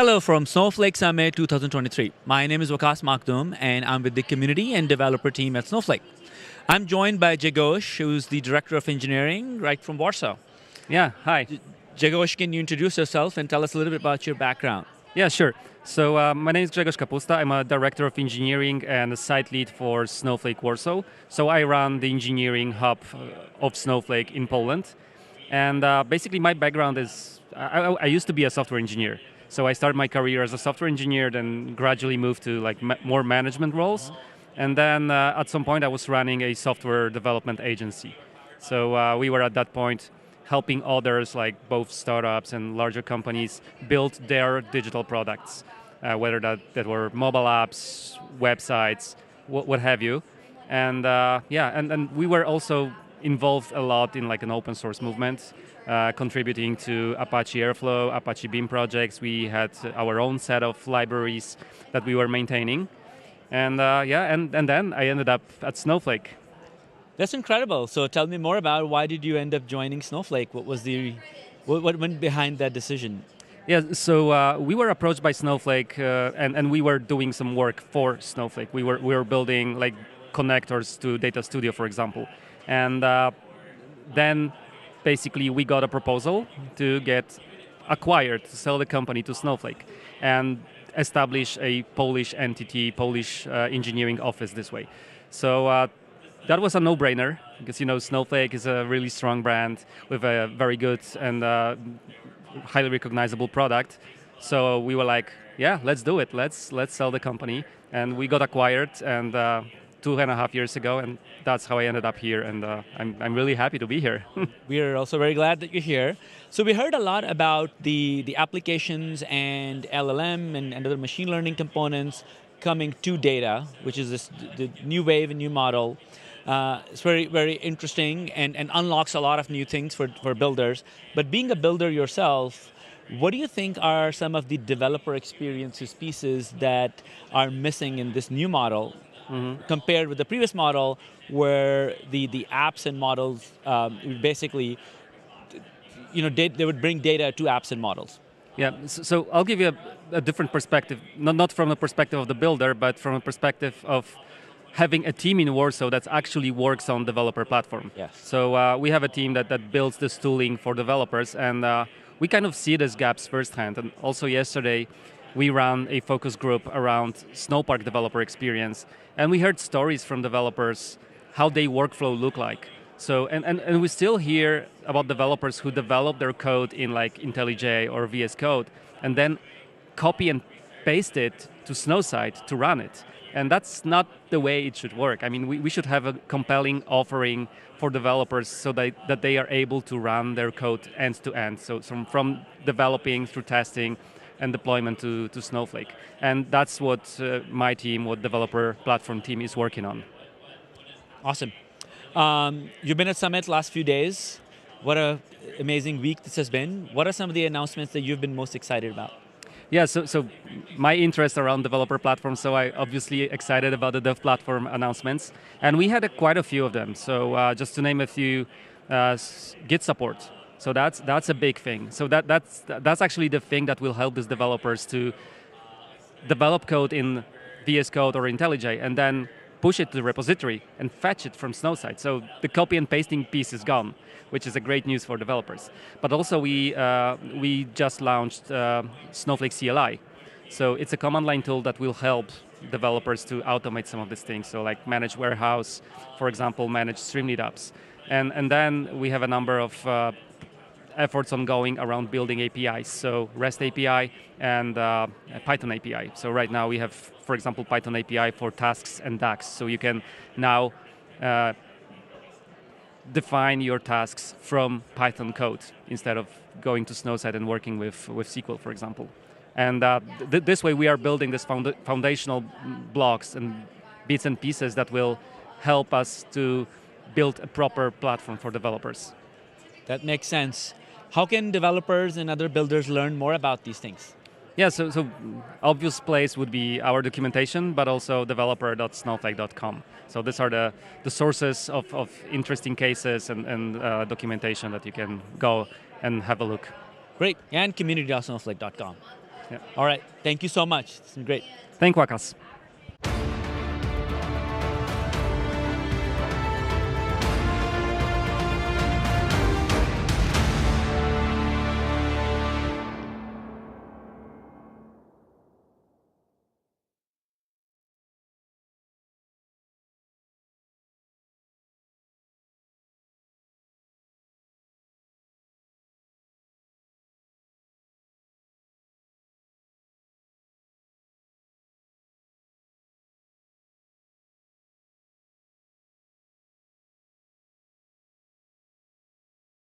Hello from Snowflake Summit 2023. My name is Waqas Makhdum, and I'm with the community and developer team at Snowflake. I'm joined by Grzegorz, who's the Director of Engineering right from Warsaw. Yeah, hi. Grzegorz, can you introduce yourself and tell us a little bit about your background? Yeah, sure. So my name is Grzegorz Kapusta. I'm a Director of Engineering and a site lead for Snowflake Warsaw. So I run the engineering hub of Snowflake in Poland. And basically my background is, I used to be a software engineer. So I started my career as a software engineer, then gradually moved to more management roles. And then at some point I was running a software development agency. So we were at that point helping others, like both startups and larger companies, build their digital products, whether that were mobile apps, websites, what have you. And and we were also involved a lot in like an open source movement, contributing to Apache Airflow, Apache Beam projects. We had our own set of libraries that we were maintaining. And and then I ended up at Snowflake. That's incredible. So tell me more about why did you end up joining Snowflake? What went behind that decision? Yeah, so we were approached by Snowflake, and we were doing some work for Snowflake. We were building like connectors to Data Studio, for example, and then basically we got a proposal to get acquired, to sell the company to Snowflake, and establish a Polish entity, Polish engineering office this way. So that was a no-brainer because Snowflake is a really strong brand with a very good and highly recognizable product. So we were like, yeah, let's do it. Let's sell the company, and we got acquired and 2.5 years ago, and that's how I ended up here. And I'm really happy to be here. We are also very glad that you're here. So we heard a lot about the applications and LLM and other machine learning components coming to data, which is the new wave and new model. It's very, very interesting and unlocks a lot of new things for builders. But being a builder yourself, what do you think are some of the developer experiences pieces that are missing in this new model compared with the previous model where the apps and models basically, they would bring data to apps and models? Yeah, so I'll give you a different perspective, not from the perspective of the builder, but from a perspective of having a team in Warsaw that actually works on developer platform. Yes. So we have a team that builds this tooling for developers, and we kind of see these gaps firsthand. And also yesterday, we ran a focus group around Snowpark developer experience, and we heard stories from developers how their workflow look like. So and we still hear about developers who develop their code in like IntelliJ or VS Code, and then copy and paste it to Snowside to run it. And that's not the way it should work. I mean, we should have a compelling offering for developers so that they are able to run their code end to end. So from developing through testing and deployment to Snowflake. And that's what my team, what developer platform team is working on. Awesome. You've been at Summit last few days. What an amazing week this has been. What are some of the announcements that you've been most excited about? Yeah, so my interest around developer platforms, so I obviously excited about the dev platform announcements, and we had quite a few of them. So just to name a few, Git support. So that's a big thing. So that's actually the thing that will help these developers to develop code in VS Code or IntelliJ, and then push it to the repository and fetch it from Snowside. So the copy and pasting piece is gone, which is a great news for developers. But also we just launched Snowflake CLI. So it's a command line tool that will help developers to automate some of these things. So like manage warehouse, for example, manage Streamlit apps. And then we have a number of efforts ongoing around building APIs. So REST API and Python API. So right now we have, for example, Python API for tasks and DAX. So you can now define your tasks from Python code instead of going to Snowside and working with SQL, for example. And this way we are building this foundational blocks and bits and pieces that will help us to build a proper platform for developers. That makes sense. How can developers and other builders learn more about these things? Yeah, so obvious place would be our documentation, but also developer.snowflake.com. So these are the sources of interesting cases and documentation that you can go and have a look. Great, and community.snowflake.com. Yeah. All right. Thank you so much. It's been great. Thank Waqas.